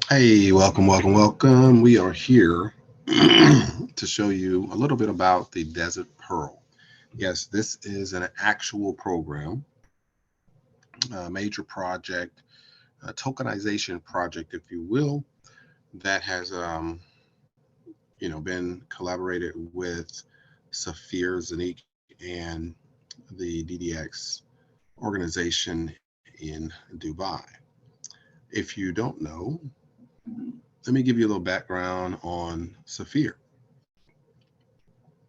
Hey, welcome, welcome, welcome. We are here to show you a little bit about the Desert Pearl. Yes, this is an actual program, a major project, a tokenization project, if you will, that has been collaborated with Safir, Zanique, and the DDX organization in Dubai. If you don't know, let me give you a little background on Safir.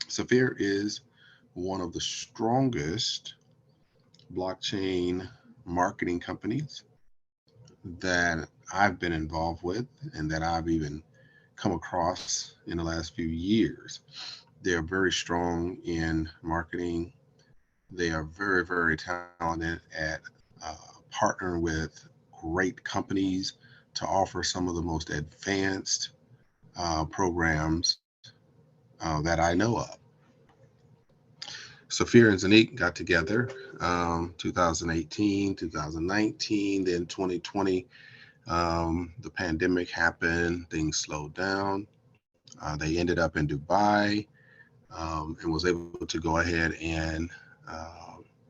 Safir is one of the strongest blockchain marketing companies that I've been involved with and that I've even come across in the last few years. They are very strong in marketing. They are very, very talented at partnering with great companies to offer some of the most advanced programs that I know of. Safir and Zanique got together 2018, 2019, then 2020. The pandemic happened, things slowed down. They ended up in Dubai and was able to go ahead and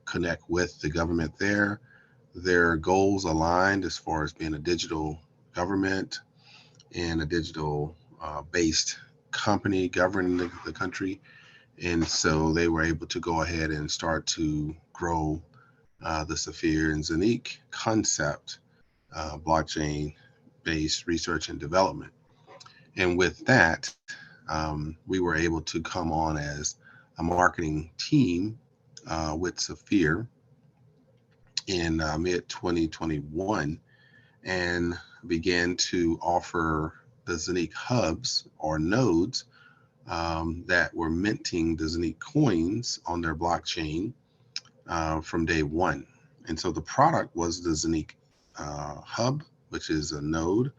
connect with the government there. Their goals aligned as far as being a digital government and a digital based company governing the country. And so they were able to go ahead and start to grow the Safir and Zanique concept, blockchain based research and development. And with that, we were able to come on as a marketing team with Safir in mid 2021 and began to offer the Zanique hubs or nodes that were minting the Zanique coins on their blockchain from day one. And so the product was the Zanique hub, which is a node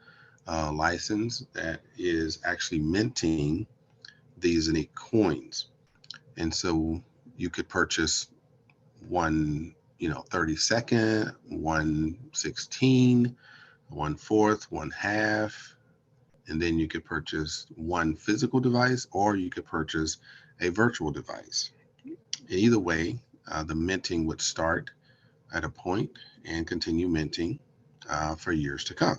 license that is actually minting these Zanique coins. And so you could purchase one, 32nd, 1/16, 1/4, one half, and then you could purchase one physical device or you could purchase a virtual device. Either way, the minting would start at a point and continue minting for years to come.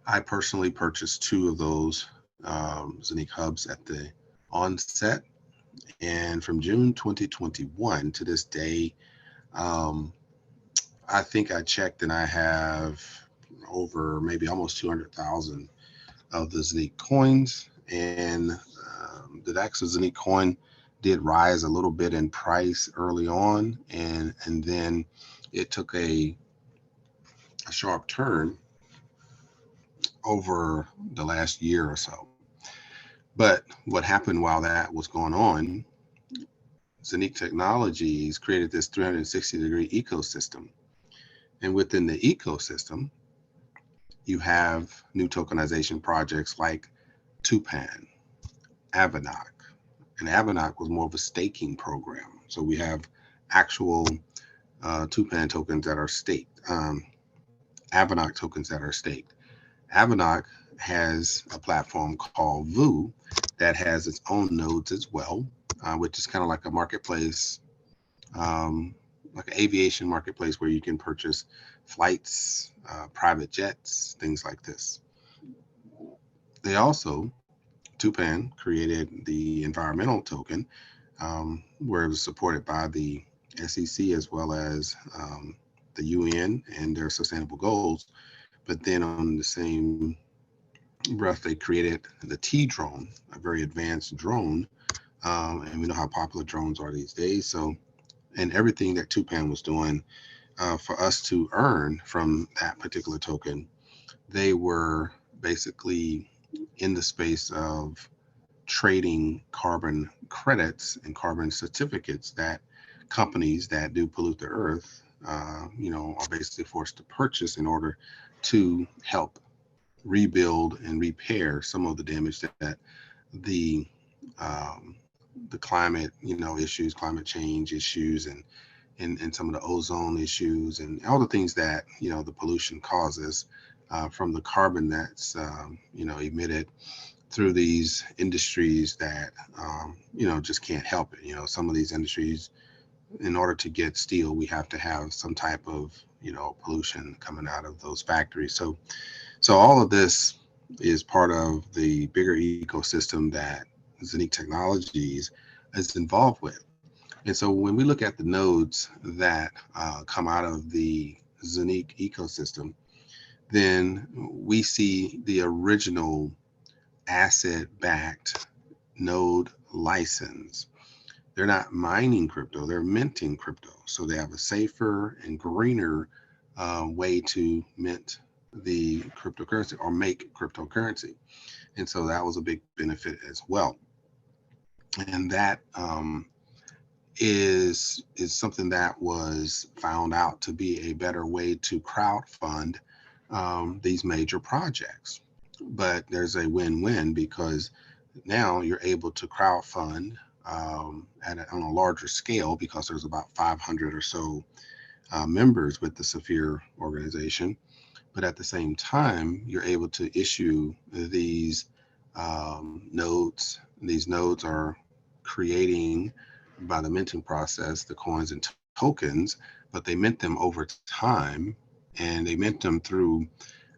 I personally purchased two of those Zanique hubs at the onset, and from June 2021 to this day, um, I think I checked and I have over maybe almost 200,000 of the Zanique coins. And the actual Zanique coin did rise a little bit in price early on, and then it took a sharp turn over the last year or so. But what happened while that was going on, Zanique Technologies created this 360-degree ecosystem. And within the ecosystem, you have new tokenization projects like Tupan, Avanok. And Avanok was more of a staking program. So we have actual Tupan tokens that are staked, Avanok tokens that are staked. Avanok has a platform called Vu that has its own nodes as well, which is kind of like a marketplace, like an aviation marketplace where you can purchase flights, private jets, things like this. They also, Tupan created the environmental token, where it was supported by the SEC as well as the UN and their sustainable goals. But then on the same breath, they created the T drone, a very advanced drone. And we know how popular drones are these days. So, and everything that Tupan was doing for us to earn from that particular token, they were basically in the space of trading carbon credits and carbon certificates that companies that do pollute the earth, are basically forced to purchase in order to help rebuild and repair some of the damage that the um, the climate, issues, climate change issues, and some of the ozone issues and all the things that the pollution causes. from the carbon that's emitted through these industries that just can't help it. Some of these industries, in order to get steel, we have to have some type of pollution coming out of those factories. So all of this is part of the bigger ecosystem that Zenique Technologies is involved with. And so when we look at the nodes that come out of the Zenique ecosystem, then we see the original asset backed node license. They're not mining crypto, they're minting crypto. So they have a safer and greener way to mint the cryptocurrency or make cryptocurrency. And so that was a big benefit as well. And that is something that was found out to be a better way to crowd fund these major projects. But there's a win-win because now you're able to crowd fund on a larger scale because there's about 500 or so members with the Safir organization. But at the same time, you're able to issue these nodes. These nodes are creating, by the minting process, the coins and tokens, but they mint them over time, and they mint them through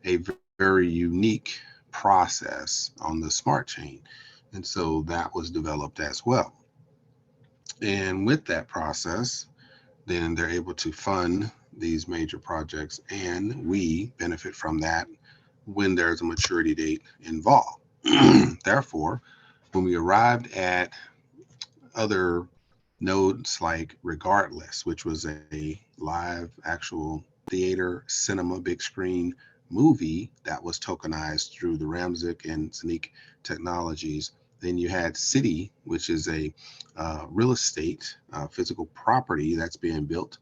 a very unique process on the smart chain. And so that was developed as well. And with that process, then they're able to fund these major projects, and we benefit from that when there's a maturity date involved. Therefore, when we arrived at other nodes like Regardless, which was a live actual theater, cinema, big screen movie that was tokenized through the Ramzik and Sneak technologies. Then you had City, which is a real estate, physical property that's being built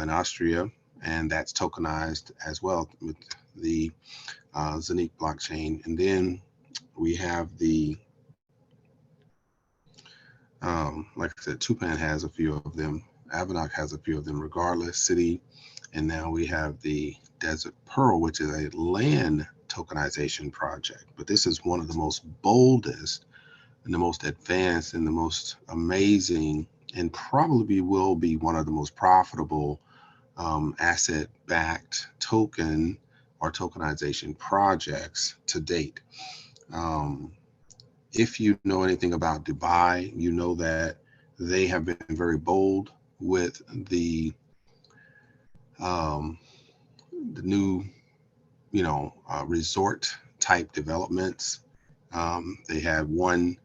in Austria, and that's tokenized as well with the Zenique blockchain. And then we have the like I said, Tupan has a few of them. Avanok has a few of them, Regardless, City. And now we have the Desert Pearl, which is a land tokenization project. But this is one of the most boldest and the most advanced and the most amazing, and probably will be one of the most profitable asset backed token or tokenization projects to date. Um, if you know anything about Dubai, you know that they have been very bold with um, the new, resort type developments. They had one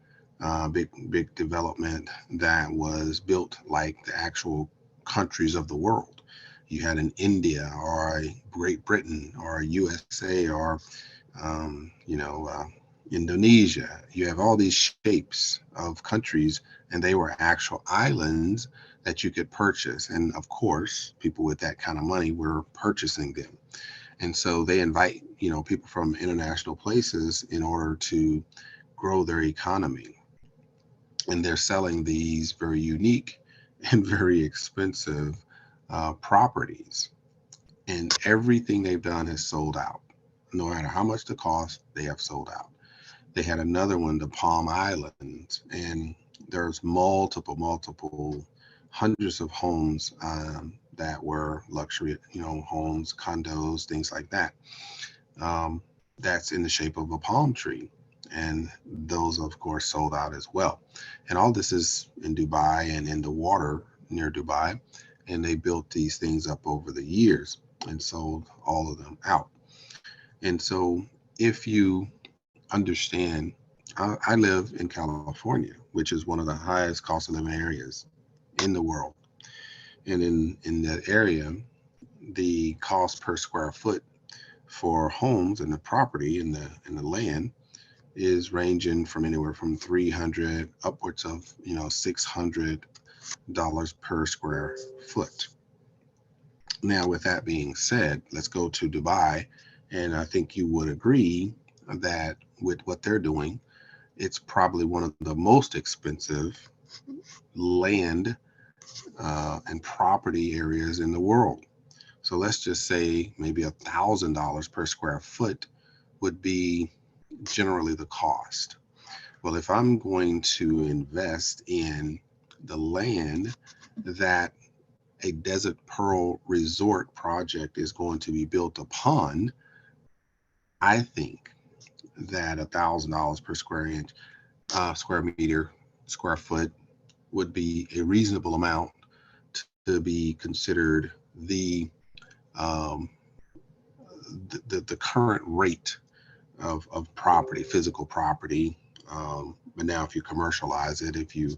big development that was built like the actual countries of the world. You had an India or a Great Britain or a USA or Indonesia. You have all these shapes of countries, and they were actual islands that you could purchase. And of course, people with that kind of money were purchasing them. And so they invite, people from international places in order to grow their economy. And they're selling these very unique and very expensive properties. And everything they've done has sold out. No matter how much the cost, they have sold out. They had another one, the Palm Islands, and there's multiple hundreds of homes that were luxury, homes, condos, things like that. Um, that's in the shape of a palm tree. And those, of course, sold out as well. And all this is in Dubai and in the water near Dubai. And they built these things up over the years and sold all of them out. And so if you understand, I live in California, which is one of the highest cost of living areas in the world. And in that area, the cost per square foot for homes and the property and the land is ranging from anywhere from 300 upwards of $600 per square foot. Now, with that being said, let's go to Dubai, and I think you would agree that with what they're doing, it's probably one of the most expensive land and property areas in the world. So let's just say maybe $1,000 per square foot would be generally the cost. Well, if I'm going to invest in the land that a Desert Pearl Resort project is going to be built upon, I think that $1,000 per square meter, square foot would be a reasonable amount to be considered um, the current rate of property, physical property. But now, if you commercialize it, if you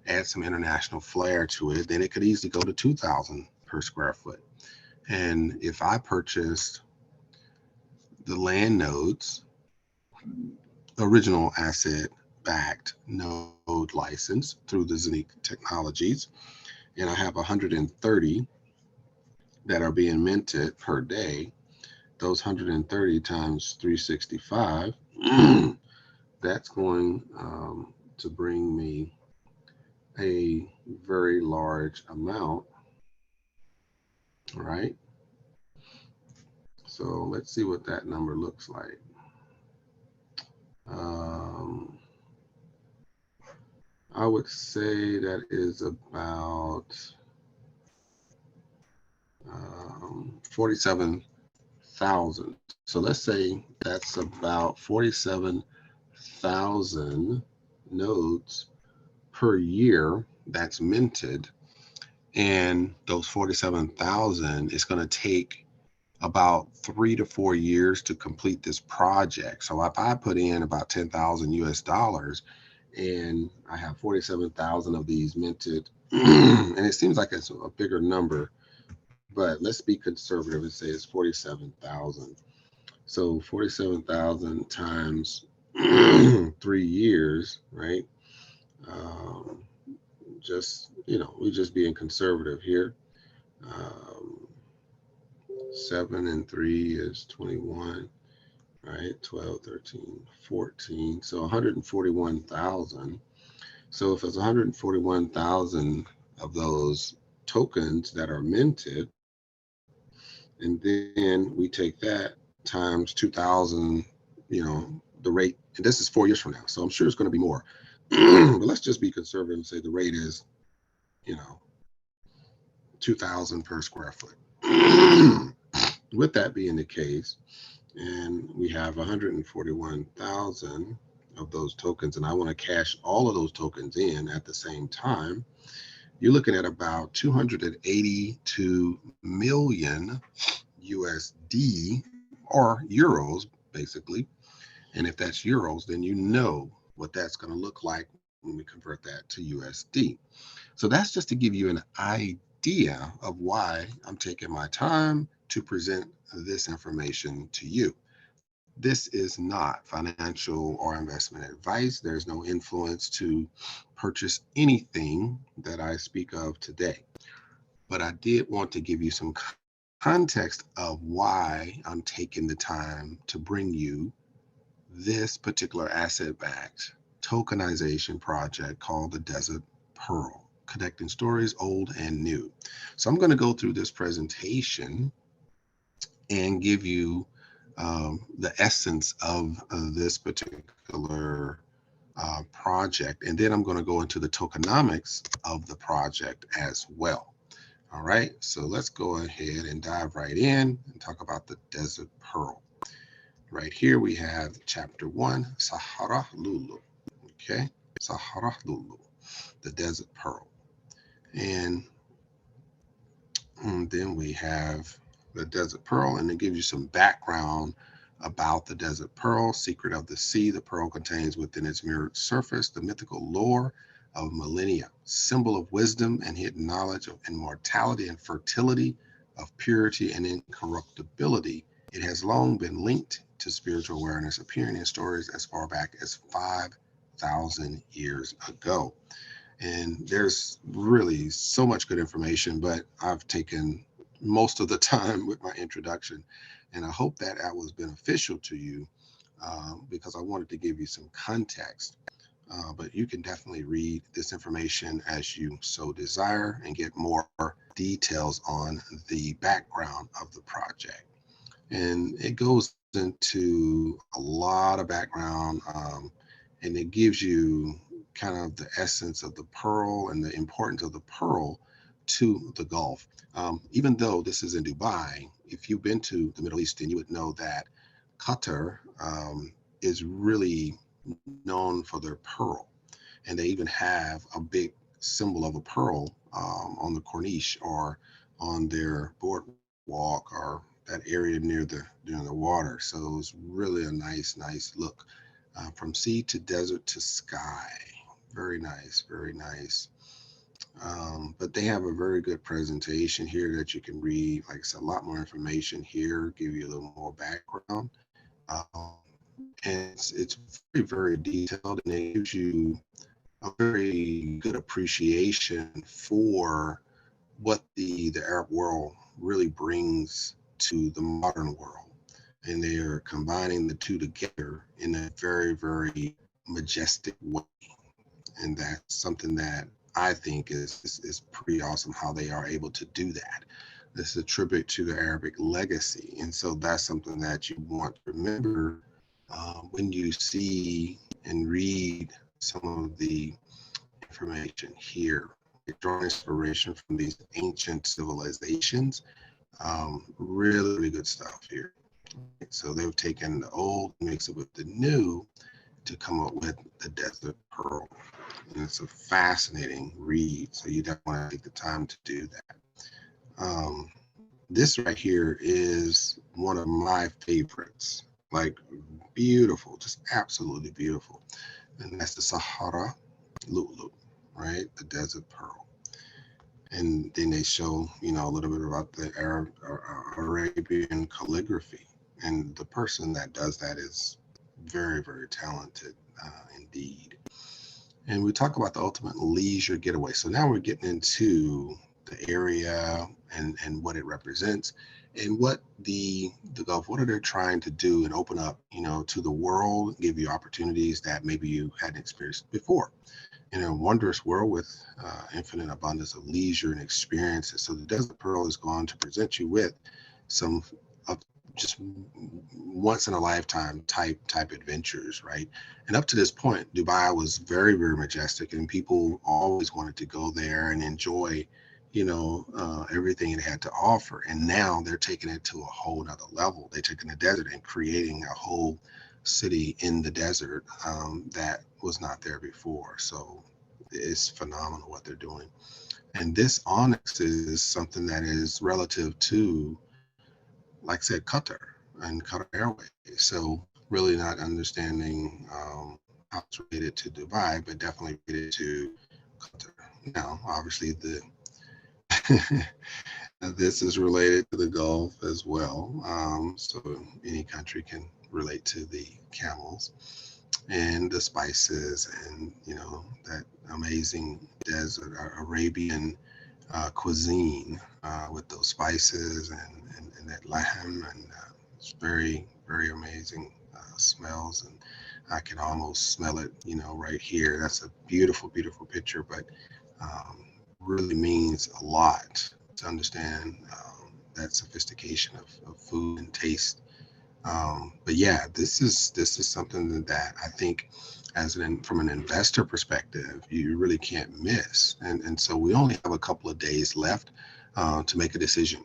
add some international flair to it, then it could easily go to 2,000 per square foot. And if I purchased the land nodes, original asset backed node license through the Zenic Technologies, and I have 130 that are being minted per day, those 130 times 365, that's going to bring me a very large amount, right? So let's see what that number looks like. Um, I would say that is about 47,000. So let's say that's about 47,000 nodes per year that's minted. And those 47,000 is going to take about 3 to 4 years to complete this project. So if I put in about 10,000 US dollars and I have 47,000 of these minted, and it seems like it's a bigger number, but let's be conservative and say it's 47,000. So 47,000 times 3 years, right? Um, just, we're just being conservative here. Um, 7 and 3 is 21, right? 12, 13, 14. So 141,000. So if it's 141,000 of those tokens that are minted, and then we take that times 2,000, the rate, and this is 4 years from now. So I'm sure it's going to be more. But let's just be conservative and say the rate is, you know, 2,000 per square foot. With that being the case, and we have 141,000 of those tokens, and I want to cash all of those tokens in at the same time, you're looking at about 282 million USD or euros, basically. And if that's euros, then you know what that's going to look like when we convert that to USD. So that's just to give you an idea of why I'm taking my time to present this information to you. This is not financial or investment advice. There's no influence to purchase anything that I speak of today. But I did want to give you some context of why I'm taking the time to bring you this particular asset backed tokenization project called the Desert Pearl, connecting stories old and new. So I'm going to go through this presentation and give you the essence of this particular project. And then I'm going to go into the tokenomics of the project as well. All right, so let's go ahead and dive right in and talk about the Desert Pearl. Right here we have chapter 1, Sahara Lulu. Okay, Sahara Lulu, the Desert Pearl. And then we have the Desert Pearl, and it gives you some background about the Desert Pearl, secret of the sea. The pearl contains within its mirrored surface the mythical lore of millennia, symbol of wisdom and hidden knowledge of immortality and fertility, of purity and incorruptibility. It has long been linked to spiritual awareness, appearing in stories as far back as 5,000 years ago. And there's really so much good information, but I've taken most of the time with my introduction. And I hope that that was beneficial to you because I wanted to give you some context. But you can definitely read this information as you so desire and get more details on the background of the project. And it goes into a lot of background, and it gives you kind of the essence of the pearl and the importance of the pearl to the Gulf. Even though this is in Dubai, if you've been to the Middle East, then you would know that Qatar is really known for their pearl. And they even have a big symbol of a pearl on the corniche or on their boardwalk or that area near the water. So it's really a nice look from sea to desert to sky. Very nice, very nice. But they have a very good presentation here that you can read. Like I said, a lot more information here, give you a little more background. Um, and it's very detailed, and it gives you a very good appreciation for what the Arab world really brings to the modern world. And they're combining the two together in a very majestic way. And that's something that I think is pretty awesome how they are able to do that. This is a tribute to the Arabic legacy. And so that's something that you want to remember when you see and read some of the information here. They draw inspiration from these ancient civilizations. Really good stuff here. So they've taken the old, mixed it with the new to come up with the Desert Pearl. And it's a fascinating read. So you definitely want to take the time to do that. This right here is one of my favorites. Like beautiful, just absolutely beautiful. And that's the Sahara Lulu, right? The Desert Pearl. And then they show, a little bit about the Arab or Arabian calligraphy. And the person that does that is very talented indeed. And we talk about the ultimate leisure getaway. So now we're getting into the area and what it represents and what the Gulf, what are they trying to do and open up, to the world, give you opportunities that maybe you hadn't experienced before. In a wondrous world with infinite abundance of leisure and experiences. So the Desert Pearl is going to present you with some of just once in a lifetime type adventures, right? And up to this point, Dubai was very majestic, and people always wanted to go there and enjoy, everything it had to offer. And now they're taking it to a whole nother level. They're taking the desert and creating a whole city in the desert that was not there before. So it's phenomenal what they're doing. And this onyx is something that is relative to, like I said, Qatar and Qatar Airways. So really not understanding how it's related to Dubai, but definitely related to Qatar. Now, obviously, this is related to the Gulf as well. So any country can relate to the camels and the spices and, that amazing desert Arabian cuisine with those spices and that lamb. And it's very amazing smells. And I can almost smell it, right here. That's a beautiful picture, but really means a lot to understand that sophistication of food and taste. But yeah, this is something that I think, from an investor perspective, you really can't miss. And so we only have a couple of days left to make a decision,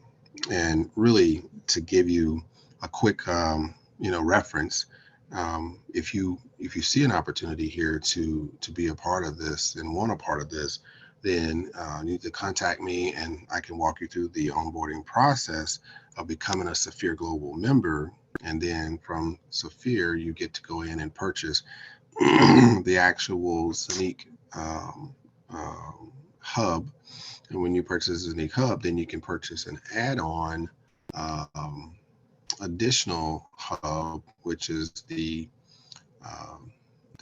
and really to give you a quick reference. If you see an opportunity here to be a part of this and want a part of this, then you need to contact me, and I can walk you through the onboarding process of becoming a Safir Global member. And then from Safir, you get to go in and purchase the actual Sneak hub. And when you purchase the Sneak hub, then you can purchase an add-on additional hub, which is the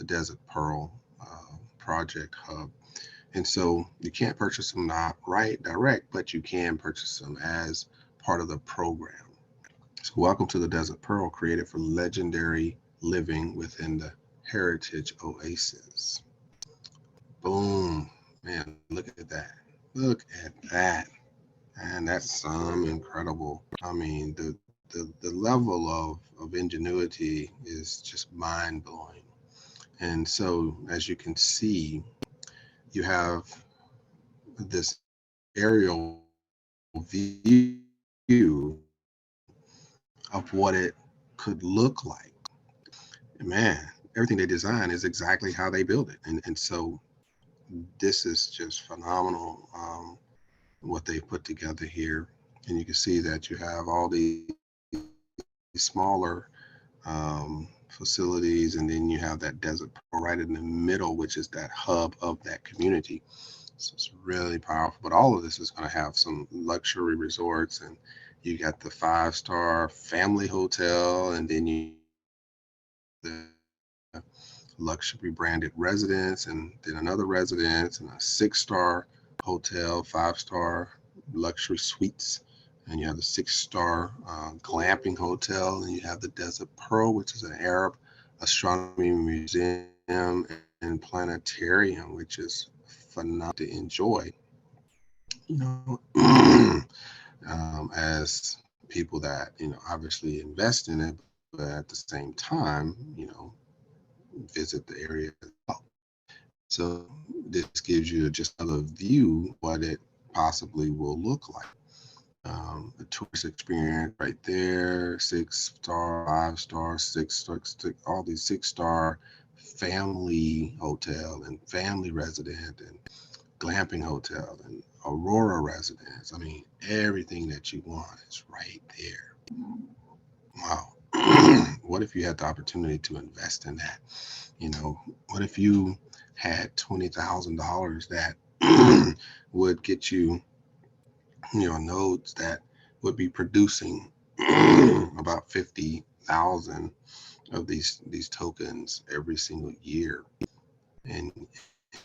Desert Pearl project hub. And so you can't purchase them not direct, but you can purchase them as part of the program. So welcome to the Desert Pearl, created for legendary living within the Heritage Oasis. Boom. Man, look at that. Look at that. And that's incredible. I mean, the level of ingenuity is just mind blowing. And so, as you can see, you have this aerial view of what it could look like. Man, everything they design is exactly how they build it. And so this is just phenomenal, what they put together here. And you can see that you have all these smaller facilities, and then you have that desert pearl right in the middle, which is that hub of that community. So it's really powerful. But all of this is going to have some luxury resorts, and you got the 5-star family hotel, and then you have the luxury branded residence, and then another residence, and a 6-star hotel, 5-star luxury suites, and you have the 6-star glamping hotel, and you have the Desert Pearl, which is an Arab astronomy museum and planetarium, which is phenomenal to enjoy. You know, as people that obviously invest in it, but at the same time, visit the area as well. So this gives you just another view of what it possibly will look like. The tourist experience right there, 6-star, 5-star, six, all these 6-star family hotel and family resident and glamping hotel and Aurora residence. I mean, everything that you want is right there. Wow. What if you had the opportunity to invest in that? What if you had $20,000 that would get you, nodes that would be producing about 50,000 of these tokens every single year, and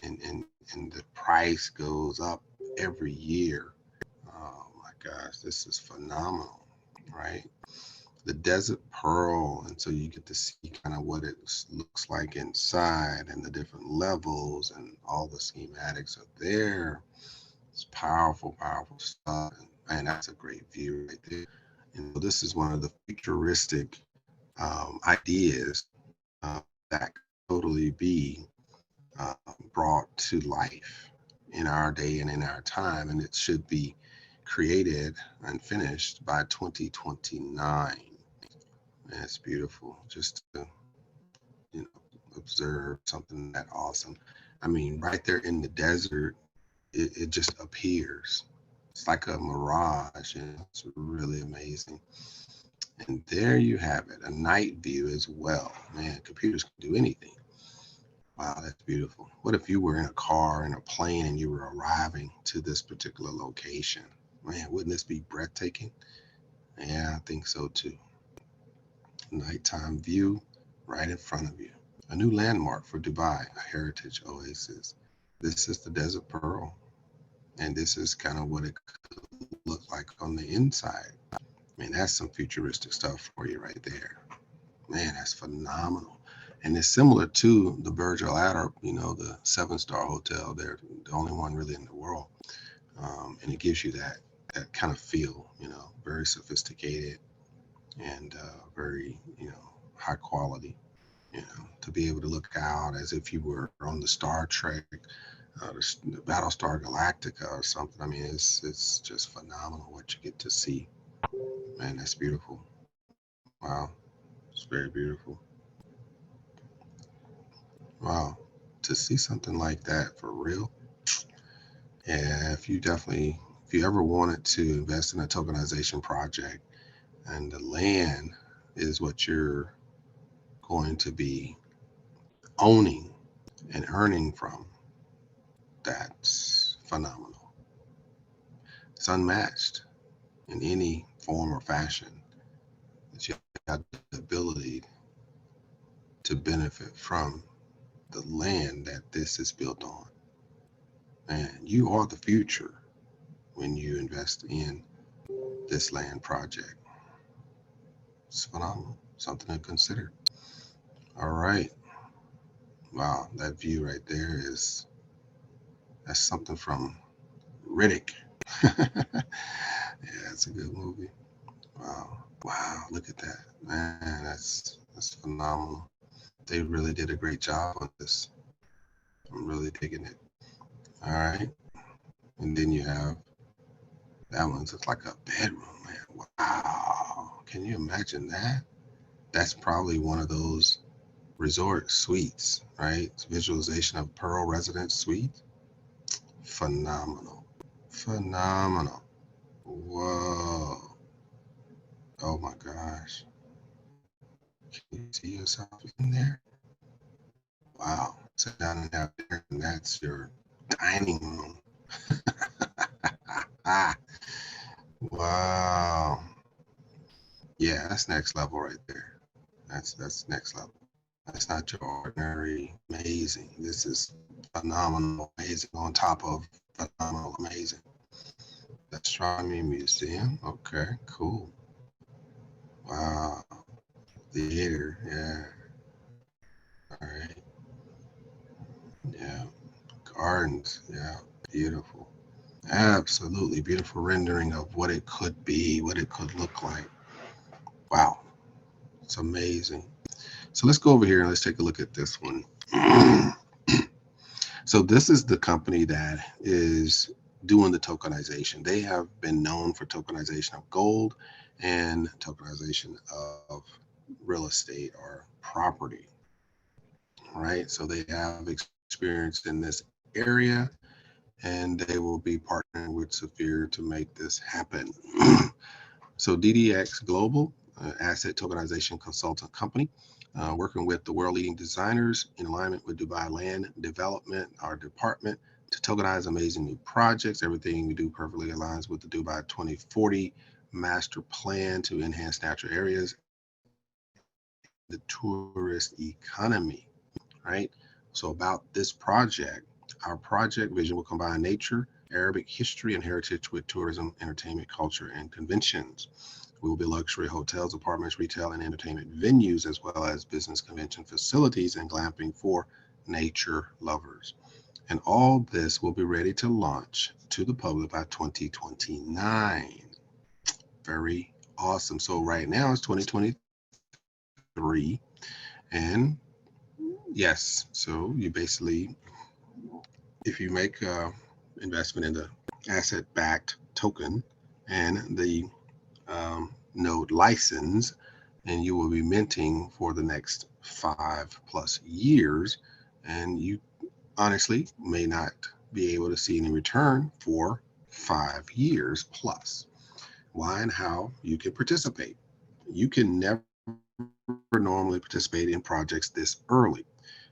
the price goes up every year. Oh my gosh, this is phenomenal, right? The Desert Pearl, and so you get to see kind of what it looks like inside and the different levels, and all the schematics are there. It's powerful, powerful stuff. And man, that's a great view right there. And so this is one of the futuristic ideas that could totally be uh, brought to life in our day and in our time. And it should be created and finished by 2029. And it's beautiful just to, you know, observe something that awesome. I mean, right there in the desert, it just appears. It's like a mirage, and it's really amazing. And there you have it, a night view as well. Man, computers can do anything. Wow, that's beautiful. What if you were in a car, in a plane, and you were arriving to this particular location? Man, wouldn't this be breathtaking? Yeah, I think so too. Nighttime view right in front of you. A new landmark for Dubai, a heritage oasis. This is the Desert Pearl, and this is kind of what it could look like on the inside. I mean, that's some futuristic stuff for you right there. Man, that's phenomenal. And it's similar to the Burj Al Arab, the 7-star hotel. They're the only one really in the world. And it gives you that kind of feel, very sophisticated and very, high quality, to be able to look out as if you were on the Star Trek, the Battlestar Galactica or something. I mean, it's just phenomenal what you get to see. Man, that's beautiful. Wow, it's very beautiful. Wow, to see something like that for real. Yeah, if you ever wanted to invest in a tokenization project, and the land is what you're going to be owning and earning from, that's phenomenal. It's unmatched in any form or fashion, that you have the ability to benefit from the land that this is built on. And you are the future when you invest in this land project. It's phenomenal, something to consider. All right. Wow, that view right there that's something from Riddick. Yeah, it's a good movie. Wow. Wow, look at that. Man, that's phenomenal. They really did a great job on this. I'm really digging it. All right. And then you have that one looks like a bedroom, man. Wow. Can you imagine that? That's probably one of those resort suites, right? It's visualization of Pearl Residence Suite. Phenomenal. Phenomenal. Whoa. Oh my gosh. Can you see yourself in there? Wow. Sit down and have dinner, and that's your dining room. Ah, wow. Yeah, that's next level right there. That's next level. That's not your ordinary amazing. This is phenomenal amazing on top of phenomenal amazing. The Astronomy Museum. Okay, cool. Wow. Theater. Yeah. All right. Yeah. Gardens. Yeah. Beautiful. Absolutely beautiful rendering of what it could be, what it could look like. Wow. It's amazing. So let's go over here and let's take a look at this one. So this is the company that is doing the tokenization. They have been known for tokenization of gold and tokenization of real estate or property, right? So they have experience in this area and they will be partnering with Safir to make this happen. So DDX Global, asset tokenization consultant company, working with the world leading designers in alignment with Dubai Land Development, our department, to tokenize amazing new projects. Everything we do perfectly aligns with the Dubai 2040 master plan to enhance natural areas and the tourist economy, right? So about this project, our project vision will combine nature, Arabic history, and heritage with tourism, entertainment, culture, and conventions. We will be luxury hotels, apartments, retail, and entertainment venues, as well as business convention facilities and glamping for nature lovers. And all this will be ready to launch to the public by 2029. Very awesome. So right now it's 2023. And yes, so you basically, if you make a investment in the asset backed token and the node license, and you will be minting for the next 5+ years. And you honestly may not be able to see any return for 5 years plus. Why and how you can participate. You can never normally participate in projects this early.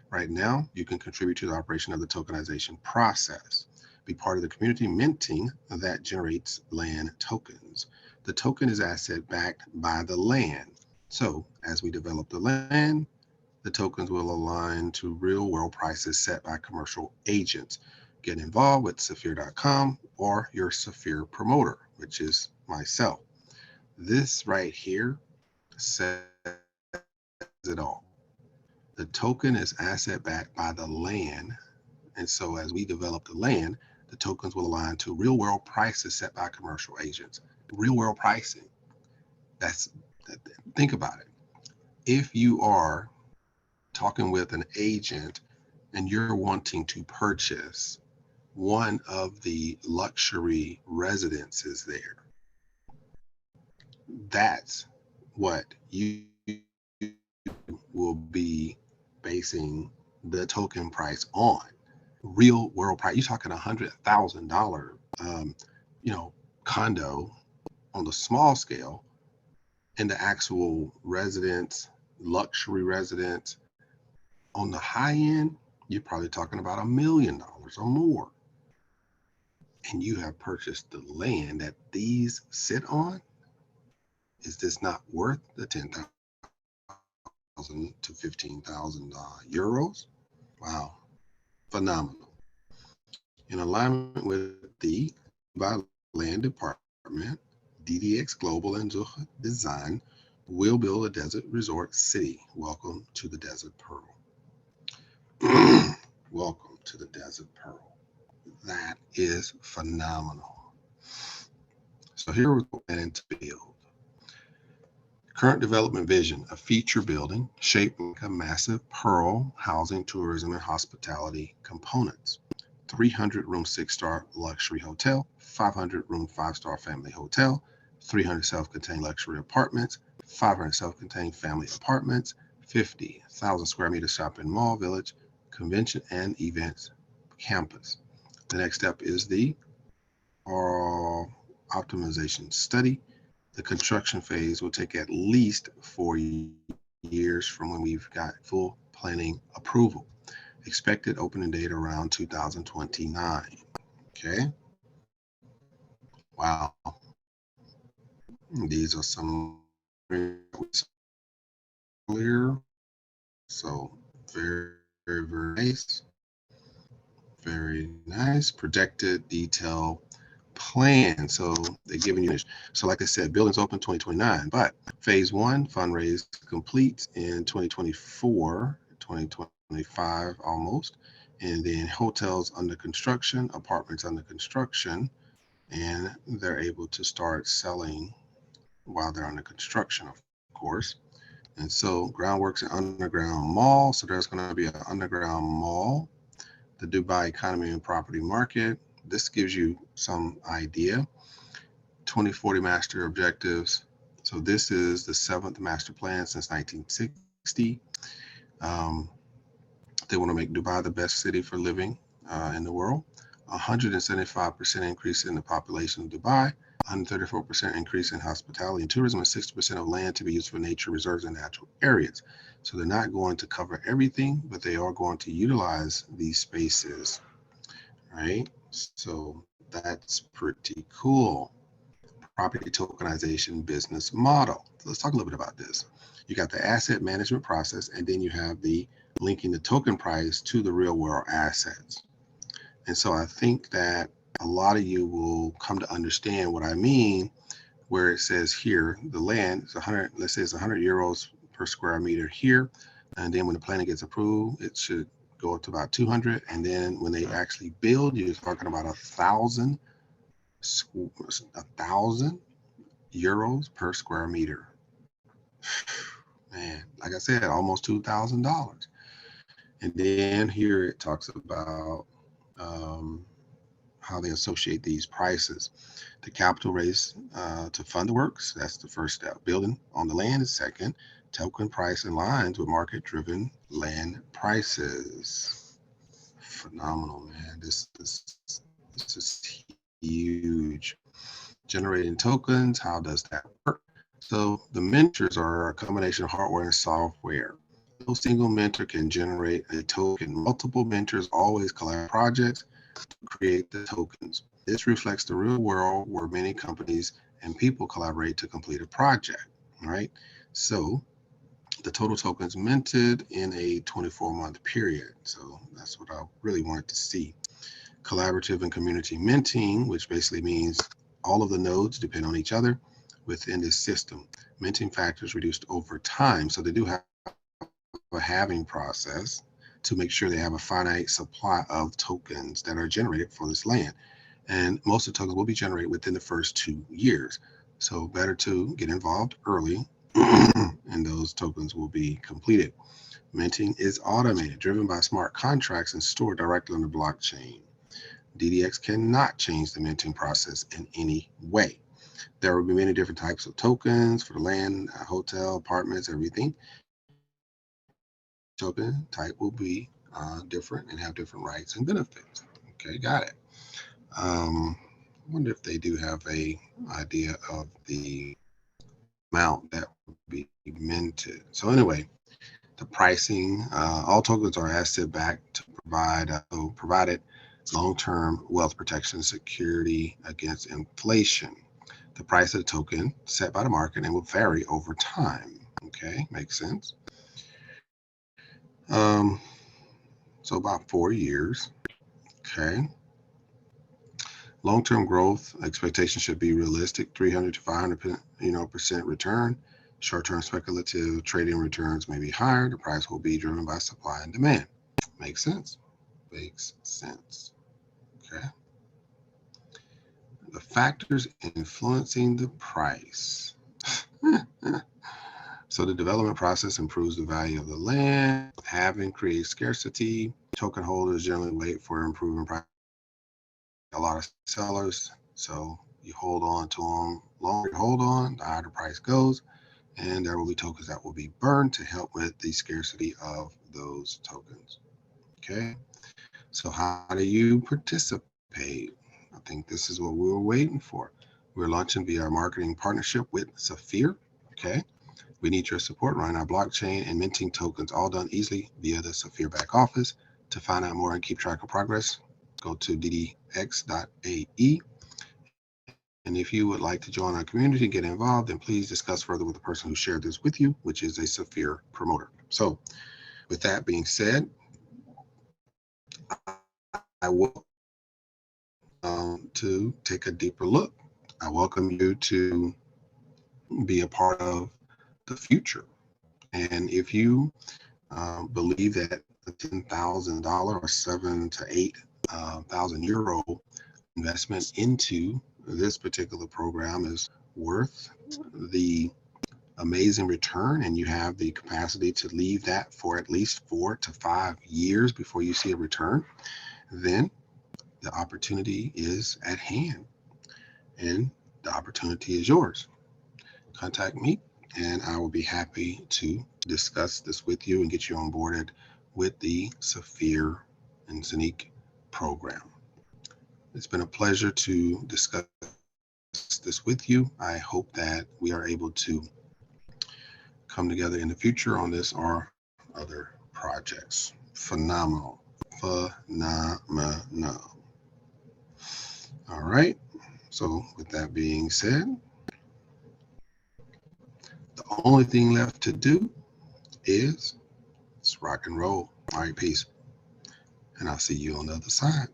Right now, you can contribute to the operation of the tokenization process. Be part of the community minting that generates land tokens. The token is asset backed by the land. So, as we develop the land, the tokens will align to real world prices set by commercial agents. Get involved with Safir.com or your Safir promoter, which is myself. This right here says it all. The token is asset backed by the land. And so, as we develop the land, the tokens will align to real world prices set by commercial agents. Real world pricing. That's, think about it. If you are talking with an agent and you're wanting to purchase one of the luxury residences there, that's what you will be basing the token price on. Real world price. You're talking $100,000, you know, condo on the small scale, and the actual residence, luxury residence on the high end, you're probably talking about $1 million or more. And you have purchased the land that these sit on. Is this not worth the 10,000 to 15,000 euros? Wow, phenomenal. In alignment with the Dubai Land Department, DDX Global and Zuh Design will build a desert resort city. Welcome to the Desert Pearl. Welcome to the Desert Pearl. That is phenomenal. So here we're planning to build. Current development vision, a feature building shaped like a massive pearl housing tourism and hospitality components. 300-room 6-star luxury hotel, 500-room 5-star family hotel, 300 self-contained luxury apartments, 500 self-contained family apartments, 50,000 square meter shopping mall village, convention and events campus. The next step is the optimization study. The construction phase will take at least 4 years from when we've got full planning approval. Expected opening date around 2029. Okay. Wow. These are some clear. So very, very, very nice. Very nice. Projected detail plan. So they're giving you, so like I said, buildings open 2029, but phase one fundraise complete in 2024, 2025 almost. And then hotels under construction, apartments under construction, and they're able to start selling while they're under construction, of course. And so groundworks and underground mall. So there's going to be an underground mall, the Dubai economy and property market. This gives you some idea. 2040 master objectives. So this is the 7th master plan since 1960. They want to make Dubai the best city for living in the world. 175% increase in the population of Dubai, 134% increase in hospitality and tourism, and 60% of land to be used for nature reserves and natural areas. So they're not going to cover everything, but they are going to utilize these spaces, right? So that's pretty cool. Property tokenization business model. So let's talk a little bit about this. You got the asset management process, and then you have the linking the token price to the real world assets. And so I think that a lot of you will come to understand what I mean, where it says here, the land is 100, let's say it's 100 euros per square meter here. And then when the planning gets approved, it should go up to about 200. And then when they actually build, you're talking about 1,000 euros per square meter. Man, like I said, almost $2,000. And then here it talks about how they associate these prices. The capital raise to fund the works, that's the first step. Building on the land is second. Token price aligns with market-driven land prices. Phenomenal, man. This is huge. Generating tokens, how does that work? So the mentors are a combination of hardware and software. No single mentor can generate a token. Multiple mentors always collaborate projects to create the tokens. This reflects the real world where many companies and people collaborate to complete a project, right? So the total tokens minted in a 24-month period. So that's what I really wanted to see. Collaborative and community minting, which basically means all of the nodes depend on each other within this system. Minting factors reduced over time. So they do have a halving process to make sure they have a finite supply of tokens that are generated for this land. And most of the tokens will be generated within the first 2 years. So better to get involved early and those tokens will be completed. Minting is automated, driven by smart contracts and stored directly on the blockchain. DDX cannot change the minting process in any way. There will be many different types of tokens for the land, hotel, apartments, everything. Token type will be different and have different rights and benefits. Okay, got it. I wonder if they do have a idea of the amount that would be minted. So anyway, the pricing, all tokens are asset backed to provided long-term wealth protection security against inflation. The price of the token set by the market and will vary over time. Okay, makes sense. So about 4 years. Okay. Long-term growth expectation should be realistic, 300 to 500% return. Short-term speculative trading returns may be higher. The price will be driven by supply and demand. Makes sense. Makes sense. Okay. The factors influencing the price. So the development process improves the value of the land. Halving creates scarcity. Token holders generally wait for improving price. A lot of sellers, so you hold on to them. Longer you hold on, the higher the price goes, and there will be tokens that will be burned to help with the scarcity of those tokens. Okay, so how do you participate? I think this is what we were waiting for. We're launching via our marketing partnership with Safir. Okay, we need your support running our blockchain and minting tokens, all done easily via the Safir back office. To find out more and keep track of progress, go to ddx.ae. And if you would like to join our community and get involved, then please discuss further with the person who shared this with you, which is a Safir promoter. So with that being said, I will to take a deeper look. I welcome you to be a part of the future. And if you believe that a $10,000 or 7 to 8,000 euro investment into this particular program is worth the amazing return, and you have the capacity to leave that for at least 4 to 5 years before you see a return, then the opportunity is at hand and the opportunity is yours. Contact me and I will be happy to discuss this with you and get you onboarded with the Safir and Zanique program. It's been a pleasure to discuss this with you. I hope that we are able to come together in the future on this or other projects. Phenomenal. Phenomenal. All right. So with that being said, the only thing left to do is rock and roll. All right, peace. And I'll see you on the other side.